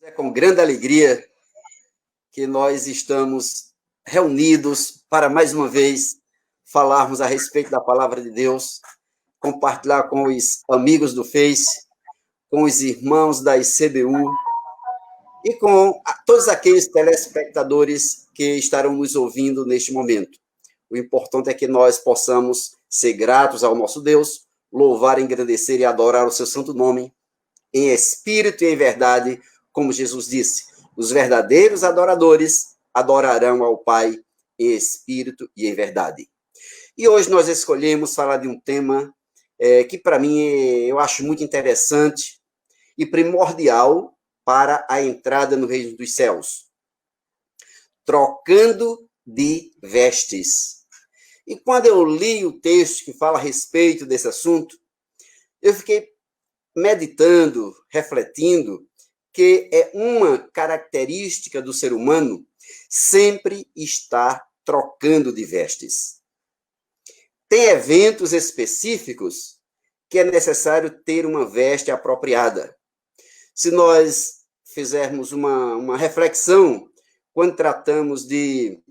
É com grande alegria que nós estamos reunidos para, mais uma vez, falarmos a respeito da palavra de Deus, compartilhar com os amigos do Face, com os irmãos da ICBU e com todos aqueles telespectadores que estarão nos ouvindo neste momento. O importante é que nós possamos ser gratos ao nosso Deus, louvar, engrandecer e adorar o seu santo nome, em espírito e em verdade, como Jesus disse. Os verdadeiros adoradores adorarão ao Pai em espírito e em verdade. E hoje nós escolhemos falar de um tema que, para mim, eu acho muito interessante e primordial para a entrada no reino dos céus. Trocando de vestes. E quando eu li o texto que fala a respeito desse assunto, eu fiquei meditando, refletindo, que é uma característica do ser humano sempre estar trocando de vestes. Tem eventos específicos que é necessário ter uma veste apropriada. Se nós fizermos uma reflexão, quando tratamos de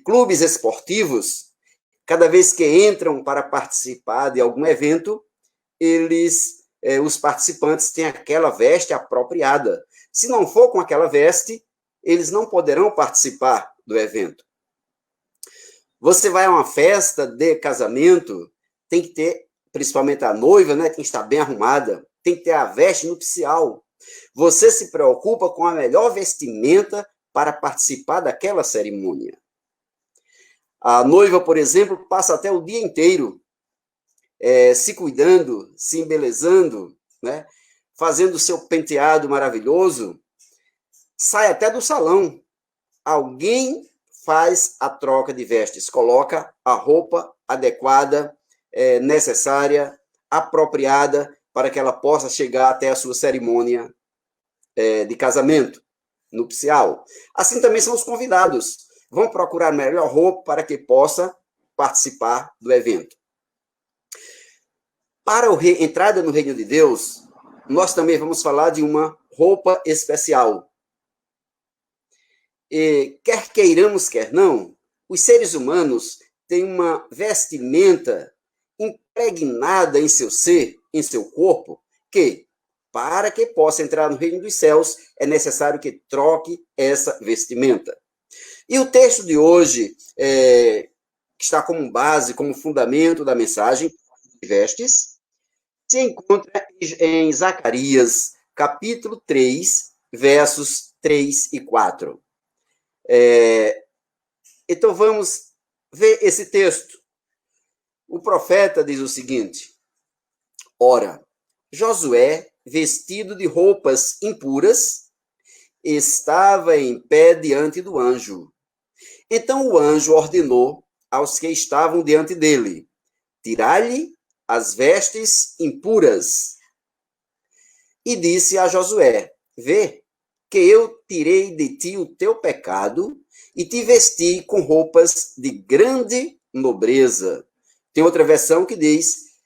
clubes esportivos, cada vez que entram para participar de algum evento, os participantes têm aquela veste apropriada. Se não for com aquela veste, eles não poderão participar do evento. Você vai a uma festa de casamento, tem que ter, principalmente a noiva, né, tem que estar bem arrumada, tem que ter a veste nupcial. Você se preocupa com a melhor vestimenta para participar daquela cerimônia. A noiva, por exemplo, passa até o dia inteiro se cuidando, se embelezando, né? Fazendo o seu penteado maravilhoso, sai até do salão. Alguém faz a troca de vestes, coloca a roupa adequada, necessária, apropriada, para que ela possa chegar até a sua cerimônia de casamento, nupcial. Assim também são os convidados. Vão procurar a melhor roupa para que possa participar do evento. Para a entrada no reino de Deus, nós também vamos falar de uma roupa especial. E, quer queiramos, quer não, os seres humanos têm uma vestimenta impregnada em seu ser, em seu corpo, que, para que possa entrar no reino dos céus, é necessário que troque essa vestimenta. E o texto de hoje, que está como base, como fundamento da mensagem, vestes, se encontra em Zacarias, capítulo 3, versos 3 e 4. Então, vamos ver esse texto. O profeta diz o seguinte: Ora, Josué, vestido de roupas impuras, estava em pé diante do anjo. Então o anjo ordenou aos que estavam diante dele: tirai-lhe as vestes impuras. E disse a Josué: vê, que eu tirei de ti o teu pecado e te vesti com roupas de grande nobreza. Tem outra versão que diz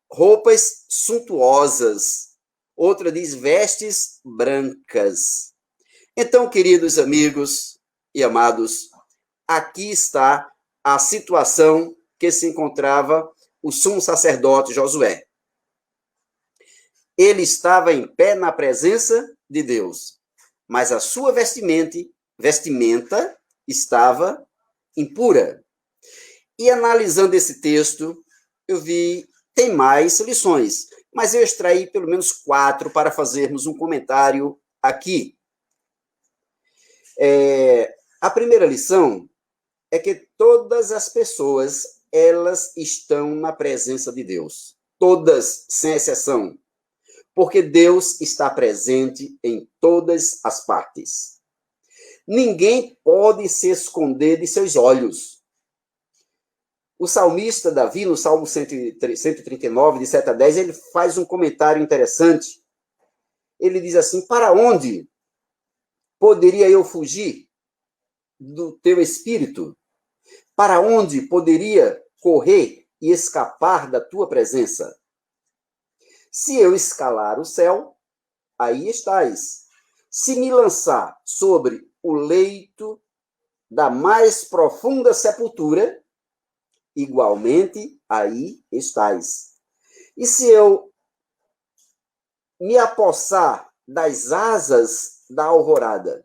roupas suntuosas. Outra diz vestes brancas. Então, queridos amigos e amados, aqui está a situação que se encontrava o sumo sacerdote Josué. Ele estava em pé na presença de Deus, mas a sua vestimenta estava impura. E analisando esse texto, eu vi, tem mais lições, mas eu extraí pelo menos 4 para fazermos um comentário aqui. A primeira lição é que todas as pessoas, elas estão na presença de Deus. Todas, sem exceção. Porque Deus está presente em todas as partes. Ninguém pode se esconder de seus olhos. O salmista Davi, no Salmo 139, de 7 a 10, ele faz um comentário interessante. Ele diz assim: para onde poderia eu fugir do teu espírito? Para onde poderia correr e escapar da tua presença? Se eu escalar o céu, aí estás. Se me lançar sobre o leito da mais profunda sepultura, igualmente aí estás. E se eu me apossar das asas da alvorada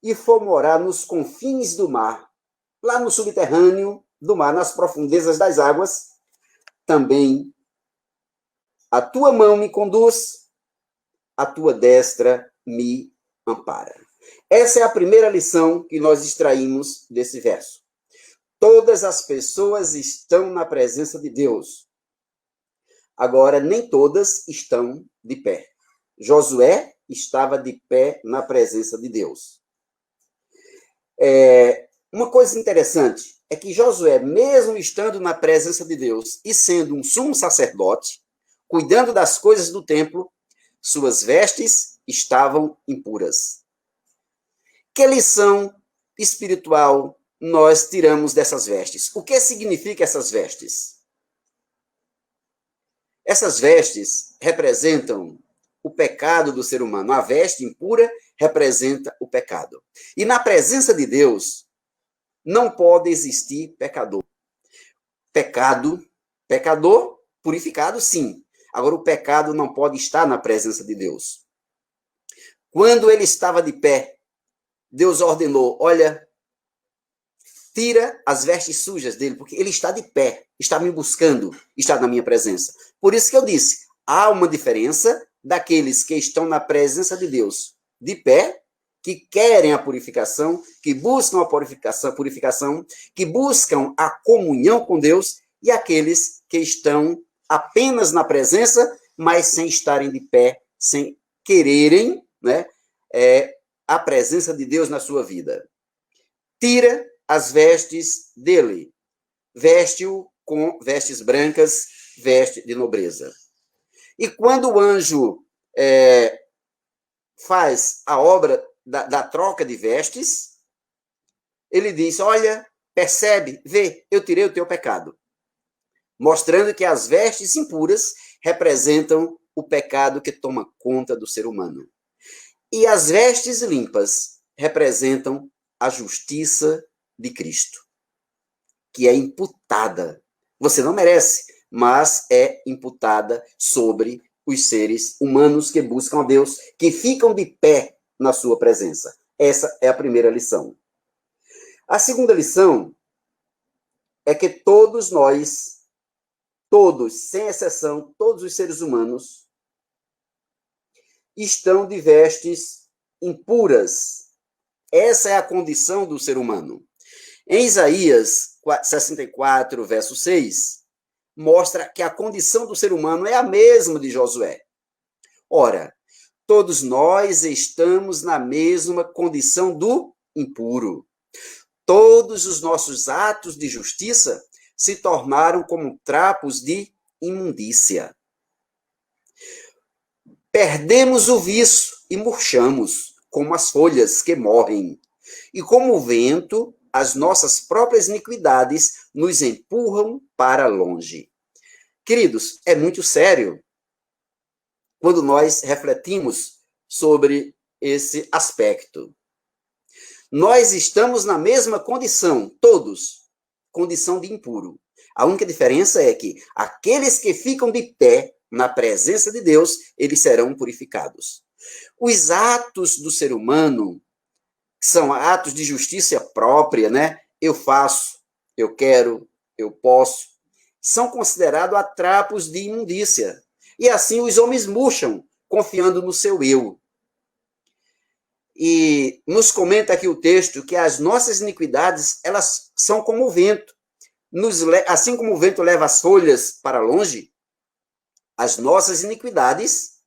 e for morar nos confins do mar, lá no subterrâneo do mar, nas profundezas das águas, também a tua mão me conduz, a tua destra me ampara. Essa é a primeira lição que nós extraímos desse verso. Todas as pessoas estão na presença de Deus. Agora, nem todas estão de pé. Josué estava de pé na presença de Deus. Uma coisa interessante é que Josué, mesmo estando na presença de Deus e sendo um sumo sacerdote, cuidando das coisas do templo, suas vestes estavam impuras. Que lição espiritual nós tiramos dessas vestes? O que significa essas vestes? Essas vestes representam o pecado do ser humano. A veste impura representa o pecado. E na presença de Deus, não pode existir pecador. Pecador, purificado, sim. Agora, o pecado não pode estar na presença de Deus. Quando ele estava de pé, Deus ordenou, olha, tira as vestes sujas dele, porque ele está de pé, está me buscando, está na minha presença. Por isso que eu disse, há uma diferença daqueles que estão na presença de Deus, de pé, que querem a purificação, que buscam a purificação, que buscam a comunhão com Deus, e aqueles que estão apenas na presença, mas sem estarem de pé, sem quererem, né, a presença de Deus na sua vida. Tira as vestes dele, veste-o com vestes brancas, veste de nobreza. E quando o anjo faz a obra da troca de vestes, ele diz, olha, percebe, vê, eu tirei o teu pecado. Mostrando que as vestes impuras representam o pecado que toma conta do ser humano. E as vestes limpas representam a justiça de Cristo, que é imputada. Você não merece, mas é imputada sobre os seres humanos que buscam a Deus, que ficam de pé na sua presença. Essa é a primeira lição. A segunda lição é que todos nós, todos, sem exceção, todos os seres humanos, estão de vestes impuras. Essa é a condição do ser humano. Em Isaías 64, verso 6, mostra que a condição do ser humano é a mesma de Josué. Ora, todos nós estamos na mesma condição do impuro. Todos os nossos atos de justiça se tornaram como trapos de imundícia. Perdemos o viço e murchamos, como as folhas que morrem. E como o vento, as nossas próprias iniquidades nos empurram para longe. Queridos, é muito sério quando nós refletimos sobre esse aspecto. Nós estamos na mesma condição, todos, condição de impuro. A única diferença é que aqueles que ficam de pé na presença de Deus, eles serão purificados. Os atos do ser humano são atos de justiça própria, né? Eu faço, eu quero, eu posso. São considerados atrapos de imundícia. E assim os homens murcham, confiando no seu eu. E nos comenta aqui o texto que as nossas iniquidades, elas são como o vento. Assim como o vento leva as folhas para longe, as nossas iniquidades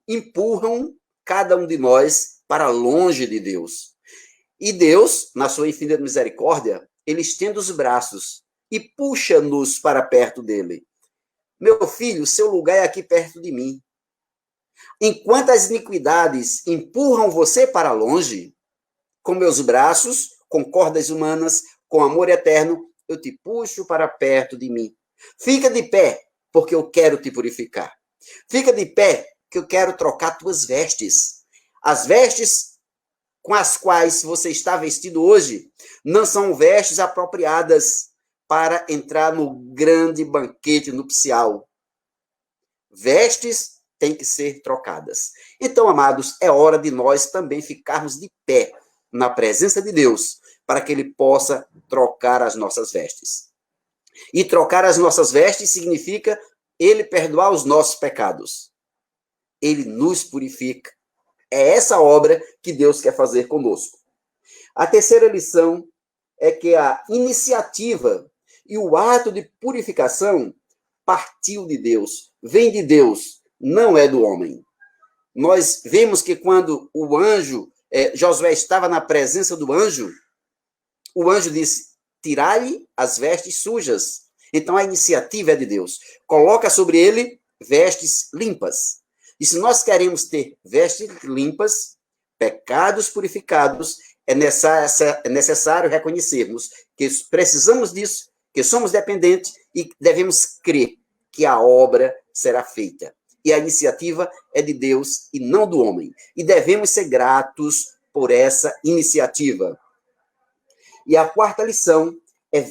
empurram cada um de nós para longe de Deus. E Deus, na sua infinita misericórdia, ele estende os braços e puxa-nos para perto dele. Meu filho, seu lugar é aqui perto de mim. Enquanto as iniquidades empurram você para longe, com meus braços, com cordas humanas, com amor eterno, eu te puxo para perto de mim. Fica de pé, porque eu quero te purificar. Fica de pé, que eu quero trocar tuas vestes. As vestes com as quais você está vestido hoje não são vestes apropriadas para entrar no grande banquete nupcial. Vestes têm que ser trocadas. Então, amados, é hora de nós também ficarmos de pé na presença de Deus, para que Ele possa trocar as nossas vestes. E trocar as nossas vestes significa Ele perdoar os nossos pecados. Ele nos purifica. É essa obra que Deus quer fazer conosco. A terceira lição é que a iniciativa e o ato de purificação partiu de Deus, vem de Deus, não é do homem. Nós vemos que quando o anjo, Josué estava na presença do anjo, o anjo disse, tirai-lhe as vestes sujas. Então a iniciativa é de Deus. Coloca sobre ele vestes limpas. E se nós queremos ter vestes limpas, pecados purificados, é necessário reconhecermos que precisamos disso, que somos dependentes e devemos crer que a obra será feita. E a iniciativa é de Deus e não do homem. E devemos ser gratos por essa iniciativa. E a quarta lição é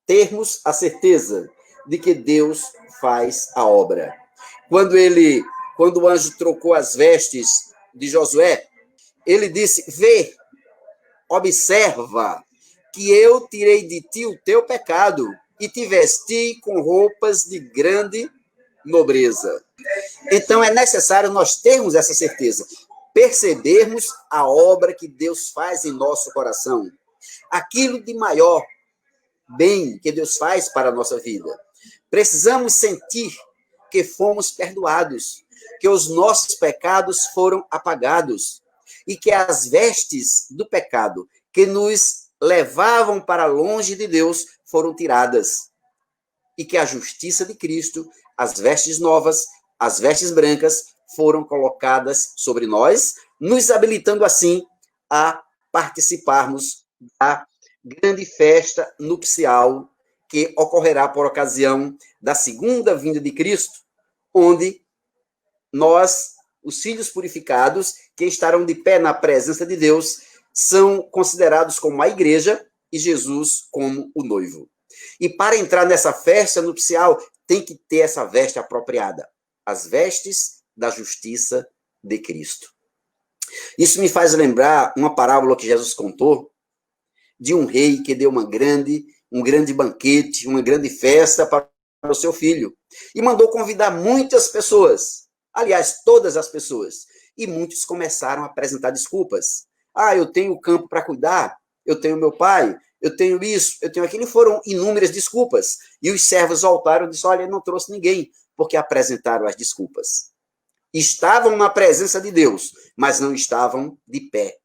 termos a certeza de que Deus faz a obra. Quando o anjo trocou as vestes de Josué, ele disse, vê, observa, que eu tirei de ti o teu pecado e te vesti com roupas de grande nobreza. Então é necessário nós termos essa certeza, percebermos a obra que Deus faz em nosso coração, aquilo de maior bem que Deus faz para a nossa vida. Precisamos sentir que fomos perdoados, que os nossos pecados foram apagados e que as vestes do pecado que nos levavam para longe de Deus foram tiradas e que a justiça de Cristo, as vestes novas, as vestes brancas foram colocadas sobre nós, nos habilitando assim a participarmos da grande festa nupcial que ocorrerá por ocasião da segunda vinda de Cristo, onde nós, os filhos purificados, que estarão de pé na presença de Deus, são considerados como a igreja e Jesus como o noivo. E para entrar nessa festa nupcial, tem que ter essa veste apropriada, as vestes da justiça de Cristo. Isso me faz lembrar uma parábola que Jesus contou de um rei que deu um grande banquete, uma grande festa para o seu filho. E mandou convidar muitas pessoas, aliás, todas as pessoas. E muitos começaram a apresentar desculpas. Eu tenho o campo para cuidar, eu tenho meu pai, eu tenho isso, eu tenho aquilo. E foram inúmeras desculpas. E os servos voltaram e disseram, olha, ele não trouxe ninguém, porque apresentaram as desculpas. Estavam na presença de Deus, mas não estavam de pé.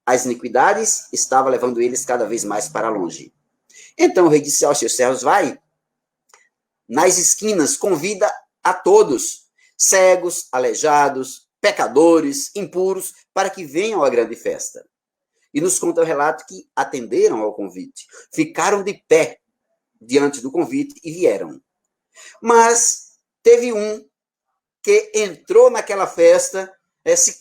As iniquidades estavam levando eles cada vez mais para longe. Então o rei disse aos seus servos, vai nas esquinas, convida a todos, cegos, aleijados, pecadores, impuros, para que venham à grande festa. E nos conta o relato que atenderam ao convite, ficaram de pé diante do convite e vieram. Mas teve um que entrou naquela festa, se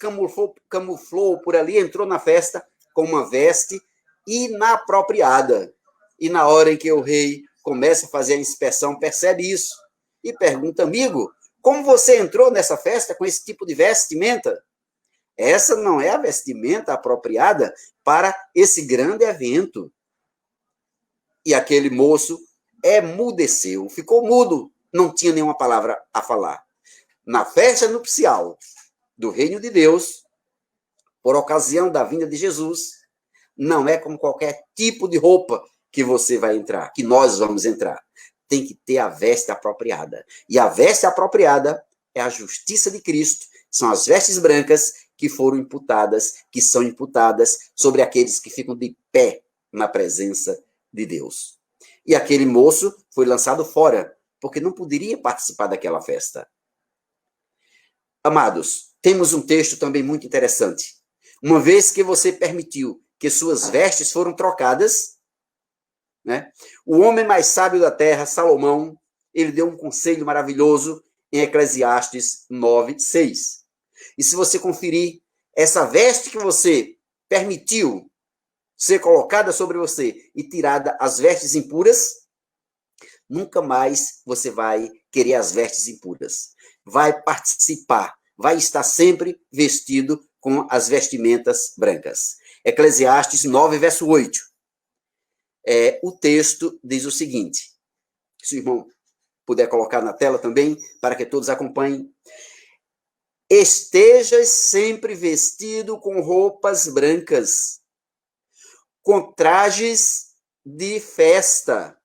camuflou por ali, entrou na festa com uma veste inapropriada. E na hora em que o rei começa a fazer a inspeção, percebe isso e pergunta, amigo, como você entrou nessa festa com esse tipo de vestimenta? Essa não é a vestimenta apropriada para esse grande evento. E aquele moço emudeceu, ficou mudo, não tinha nenhuma palavra a falar. Na festa nupcial do reino de Deus, por ocasião da vinda de Jesus, não é como qualquer tipo de roupa que você vai entrar, que nós vamos entrar. Tem que ter a veste apropriada. E a veste apropriada é a justiça de Cristo, são as vestes brancas que foram imputadas, que são imputadas sobre aqueles que ficam de pé na presença de Deus. E aquele moço foi lançado fora, porque não poderia participar daquela festa. Amados, temos um texto também muito interessante. Uma vez que você permitiu que suas vestes foram trocadas, né? O homem mais sábio da terra, Salomão, ele deu um conselho maravilhoso em Eclesiastes 9:6. E se você conferir, essa veste que você permitiu ser colocada sobre você e tirada as vestes impuras, nunca mais você vai querer as vestes impuras. Vai participar, vai estar sempre vestido com as vestimentas brancas. Eclesiastes 9, verso 8. O texto diz o seguinte, se o irmão puder colocar na tela também, para que todos acompanhem. Estejas sempre vestido com roupas brancas, com trajes de festa,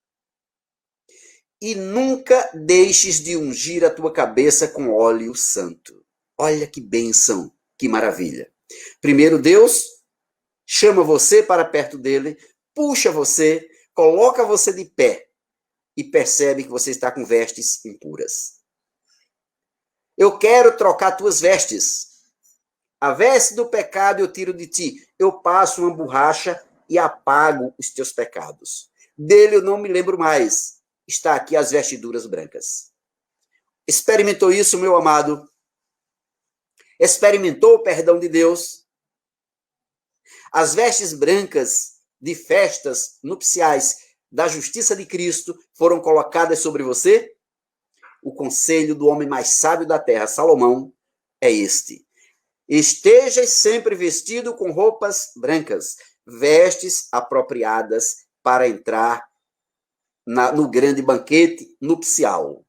e nunca deixes de ungir a tua cabeça com óleo santo. Olha que bênção, que maravilha. Primeiro, Deus chama você para perto dele, puxa você, coloca você de pé e percebe que você está com vestes impuras. Eu quero trocar tuas vestes. A veste do pecado eu tiro de ti. Eu passo uma borracha e apago os teus pecados. Dele eu não me lembro mais. Está aqui as vestiduras brancas. Experimentou isso, meu amado? Experimentou o perdão de Deus? As vestes brancas de festas nupciais da justiça de Cristo foram colocadas sobre você? O conselho do homem mais sábio da terra, Salomão, é este: estejas sempre vestido com roupas brancas, vestes apropriadas para entrar no grande banquete nupcial.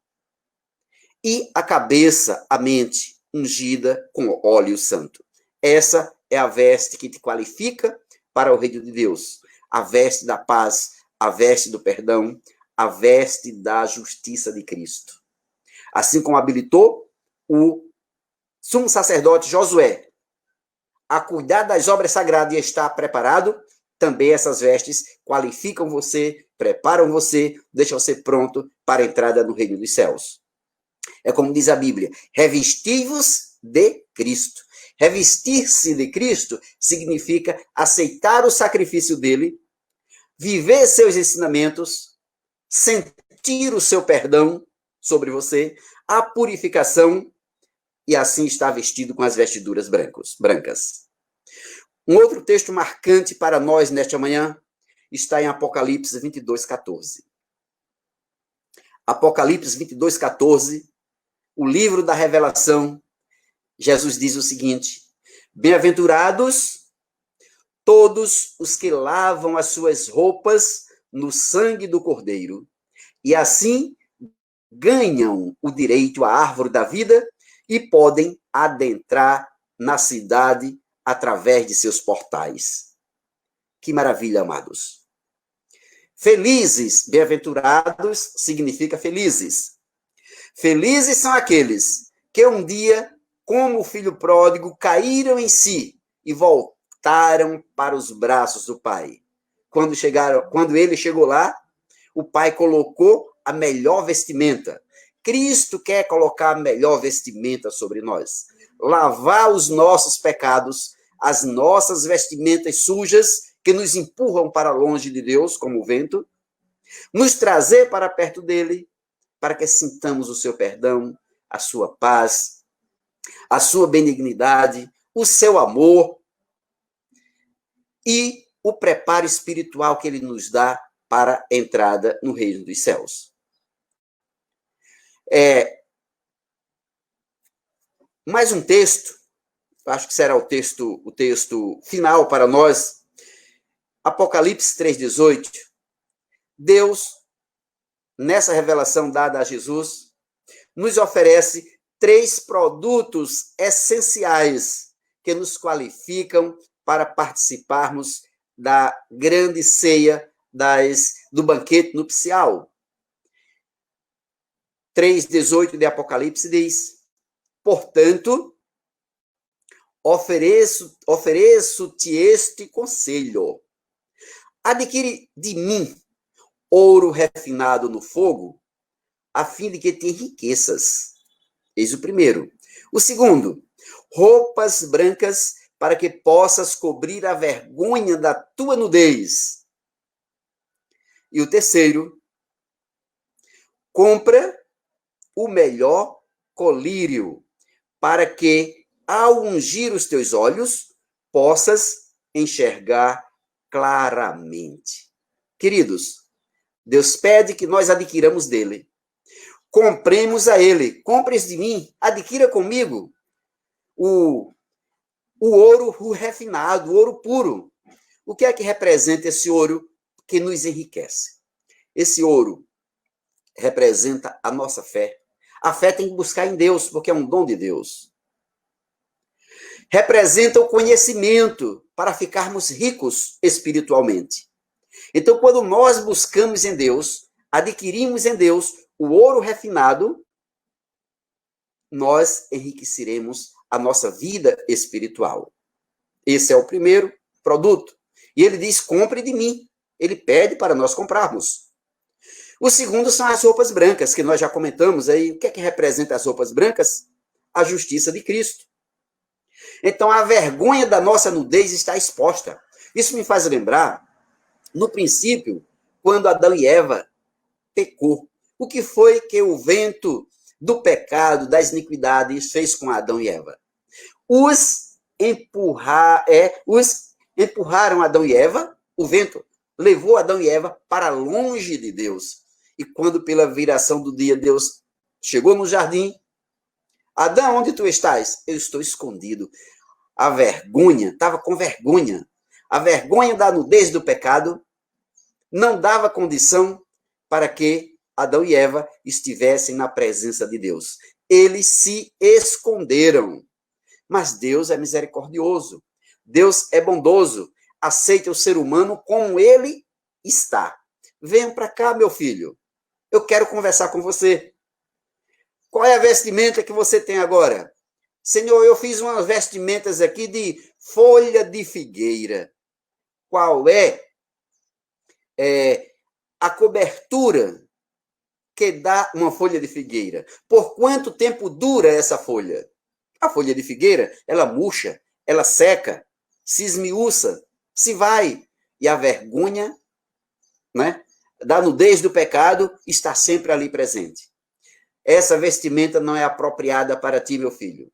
E a cabeça, a mente, ungida com óleo santo. Essa é a veste que te qualifica para o reino de Deus. A veste da paz, a veste do perdão, a veste da justiça de Cristo. Assim como habilitou o sumo sacerdote Josué a cuidar das obras sagradas e estar preparado, também essas vestes qualificam você, preparam você, deixam você pronto para a entrada no reino dos céus. É como diz a Bíblia, revesti-vos de Cristo. Revestir-se de Cristo significa aceitar o sacrifício dele, viver seus ensinamentos, sentir o seu perdão sobre você, a purificação, e assim está vestido com as vestiduras brancas. Um outro texto marcante para nós nesta manhã está em Apocalipse 22:14. Apocalipse 22:14, o livro da revelação, Jesus diz o seguinte: bem-aventurados todos os que lavam as suas roupas no sangue do Cordeiro, e assim ganham o direito à árvore da vida e podem adentrar na cidade através de seus portais. Que maravilha, amados. Felizes, bem-aventurados, significa felizes. Felizes são aqueles que um dia, como o filho pródigo, caíram em si e voltaram para os braços do Pai. Quando ele chegou lá, o Pai colocou a melhor vestimenta. Cristo quer colocar a melhor vestimenta sobre nós. Lavar os nossos pecados, as nossas vestimentas sujas que nos empurram para longe de Deus, como o vento, nos trazer para perto dele, para que sintamos o seu perdão, a sua paz, a sua benignidade, o seu amor e o preparo espiritual que ele nos dá para a entrada no reino dos céus. Mais um texto, acho que será o texto final para nós, Apocalipse 3:18. Deus, nessa revelação dada a Jesus, nos oferece 3 produtos essenciais que nos qualificam para participarmos da grande ceia do banquete nupcial. 3:18 de Apocalipse diz: portanto, ofereço-te este conselho. Adquire de mim ouro refinado no fogo, a fim de que te enriqueças. Eis o primeiro. O segundo, roupas brancas para que possas cobrir a vergonha da tua nudez. E o terceiro, compra o melhor colírio, para que, ao ungir os teus olhos, possas enxergar claramente. Queridos, Deus pede que nós adquiramos dele. Compremos a ele. Compres de mim, adquira comigo o ouro refinado, o ouro puro. O que é que representa esse ouro que nos enriquece? Esse ouro representa a nossa fé. A fé tem que buscar em Deus, porque é um dom de Deus. Representa o conhecimento para ficarmos ricos espiritualmente. Então, quando nós buscamos em Deus, adquirimos em Deus o ouro refinado, nós enriqueceremos a nossa vida espiritual. Esse é o primeiro produto. E ele diz, compre de mim. Ele pede para nós comprarmos. O segundo são as roupas brancas, que nós já comentamos aí. O que é que representa as roupas brancas? A justiça de Cristo. Então, a vergonha da nossa nudez está exposta. Isso me faz lembrar, no princípio, quando Adão e Eva pecou. O que foi que o vento do pecado, das iniquidades, fez com Adão e Eva? Os empurraram Adão e Eva, o vento levou Adão e Eva para longe de Deus. E quando pela viração do dia Deus chegou no jardim, Adão, onde tu estás? Eu estou escondido. A vergonha, estava com vergonha. A vergonha da nudez do pecado não dava condição para que Adão e Eva estivessem na presença de Deus. Eles se esconderam. Mas Deus é misericordioso. Deus é bondoso. Aceita o ser humano como ele está. Venha para cá, meu filho. Eu quero conversar com você. Qual é a vestimenta que você tem agora? Senhor, eu fiz umas vestimentas aqui de folha de figueira. Qual é a cobertura que dá uma folha de figueira? Por quanto tempo dura essa folha? A folha de figueira, ela murcha, ela seca, se esmiuça, se vai. E a vergonha, né, da nudez do pecado está sempre ali presente. Essa vestimenta não é apropriada para ti, meu filho.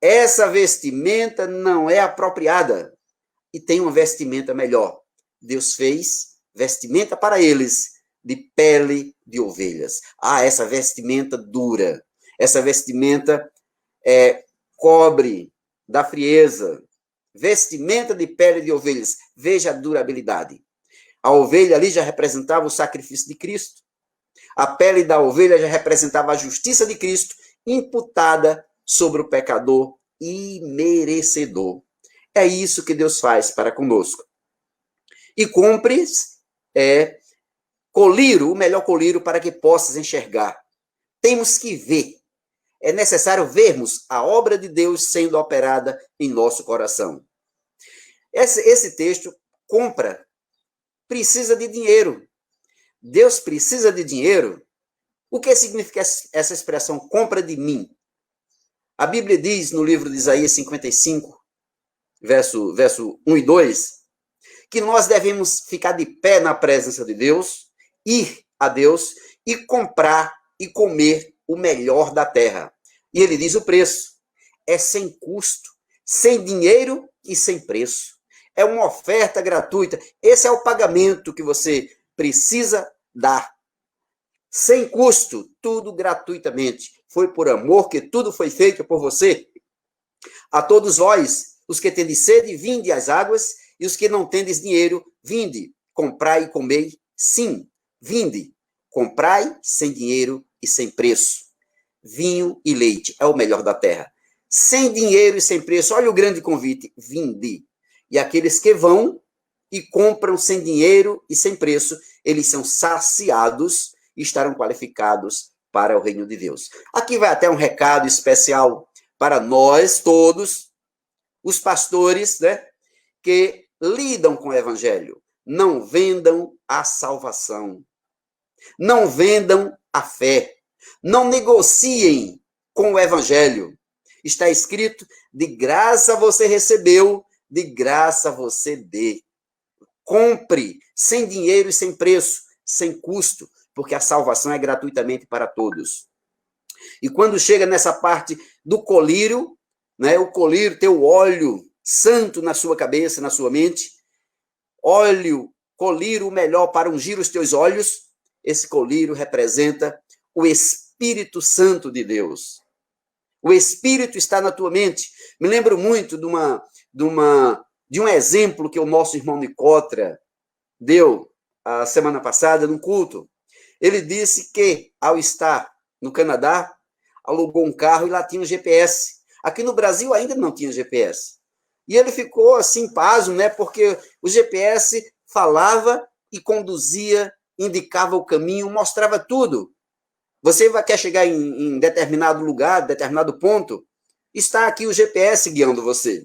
Essa vestimenta não é apropriada. E tem uma vestimenta melhor. Deus fez vestimenta para eles de pele de ovelhas. Ah, essa vestimenta dura. Essa vestimenta cobre da frieza. Vestimenta de pele de ovelhas. Veja a durabilidade. A ovelha ali já representava o sacrifício de Cristo. A pele da ovelha já representava a justiça de Cristo imputada sobre o pecador imerecedor. É isso que Deus faz para conosco. E cumpres colírio, o melhor colírio para que possas enxergar. Temos que ver. É necessário vermos a obra de Deus sendo operada em nosso coração. Esse texto, compra, precisa de dinheiro. Deus precisa de dinheiro. O que significa essa expressão, compra de mim? A Bíblia diz no livro de Isaías 55, verso 1 e 2, que nós devemos ficar de pé na presença de Deus, ir a Deus e comprar e comer o melhor da terra. E ele diz o preço. É sem custo, sem dinheiro e sem preço. É uma oferta gratuita. Esse é o pagamento que você precisa dar. Sem custo, tudo gratuitamente. Foi por amor que tudo foi feito por você. A todos vós, os que tendes sede, vinde às águas, e os que não tendes dinheiro, vinde, comprai e comei. Sim, vinde, comprai sem dinheiro e sem preço. Vinho e leite é o melhor da terra. Sem dinheiro e sem preço, olha o grande convite, vinde. E aqueles que vão e compram sem dinheiro e sem preço, eles são saciados e estarão qualificados para o reino de Deus. Aqui vai até um recado especial para nós todos, os pastores, né, que lidam com o evangelho. Não vendam a salvação. Não vendam a fé. Não negociem com o evangelho. Está escrito, de graça você recebeu, de graça você dê. Compre, sem dinheiro e sem preço, sem custo, porque a salvação é gratuitamente para todos. E quando chega nessa parte do colírio, né, o colírio tem o óleo santo na sua cabeça, na sua mente, óleo, colírio melhor para ungir os teus olhos, esse colírio representa o Espírito Santo de Deus. O Espírito está na tua mente. Me lembro muito de um exemplo que o nosso irmão Nicotra deu a semana passada num culto. Ele disse que, ao estar no Canadá, alugou um carro e lá tinha um GPS. Aqui no Brasil ainda não tinha GPS. E ele ficou assim, pasmo, né? Porque o GPS falava e conduzia, indicava o caminho, mostrava tudo. Você quer chegar em determinado lugar, determinado ponto, está aqui o GPS guiando você.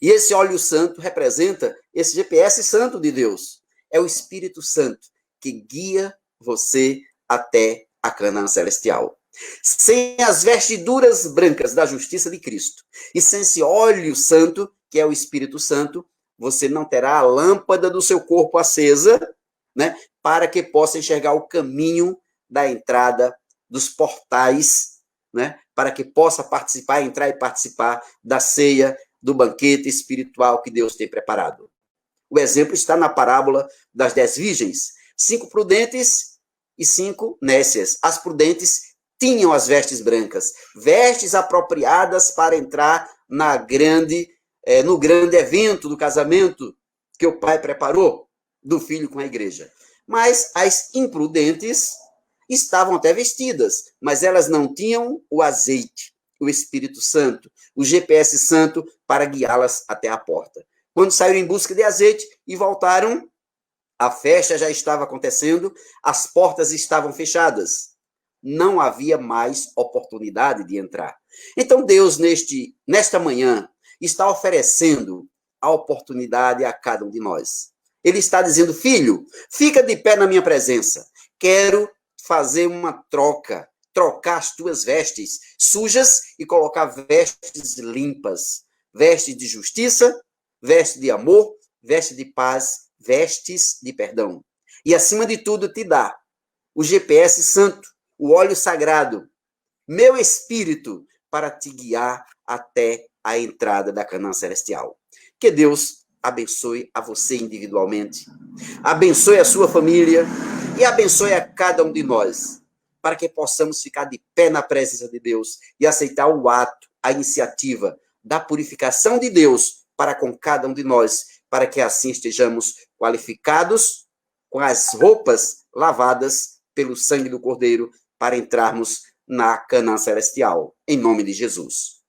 E esse óleo santo representa esse GPS santo de Deus. É o Espírito Santo que guia você até a Canaã celestial. Sem as vestiduras brancas da justiça de Cristo e sem esse óleo santo, que é o Espírito Santo, você não terá a lâmpada do seu corpo acesa, né, para que possa enxergar o caminho da entrada dos portais, né, para que possa participar, entrar e participar da ceia, do banquete espiritual que Deus tem preparado. O exemplo está na parábola das 10 virgens, 5 prudentes e 5 nécias. As prudentes tinham as vestes brancas, vestes apropriadas para entrar no grande evento do casamento que o pai preparou do filho com a igreja. Mas as imprudentes estavam até vestidas, mas elas não tinham o azeite, o Espírito Santo, o GPS Santo para guiá-las até a porta. Quando saíram em busca de azeite e voltaram, a festa já estava acontecendo, as portas estavam fechadas. Não havia mais oportunidade de entrar. Então Deus, nesta manhã, está oferecendo a oportunidade a cada um de nós. Ele está dizendo, filho, fica de pé na minha presença. Quero fazer uma trocar as tuas vestes sujas e colocar vestes limpas. Vestes de justiça, vestes de amor, vestes de paz, vestes de perdão. E, acima de tudo, te dá o GPS santo, o óleo sagrado, meu espírito, para te guiar até a entrada da Canaã celestial. Que Deus abençoe a você individualmente, abençoe a sua família e abençoe a cada um de nós, para que possamos ficar de pé na presença de Deus e aceitar o ato, a iniciativa da purificação de Deus para com cada um de nós, para que assim estejamos qualificados com as roupas lavadas pelo sangue do Cordeiro para entrarmos na Canaã celestial, em nome de Jesus.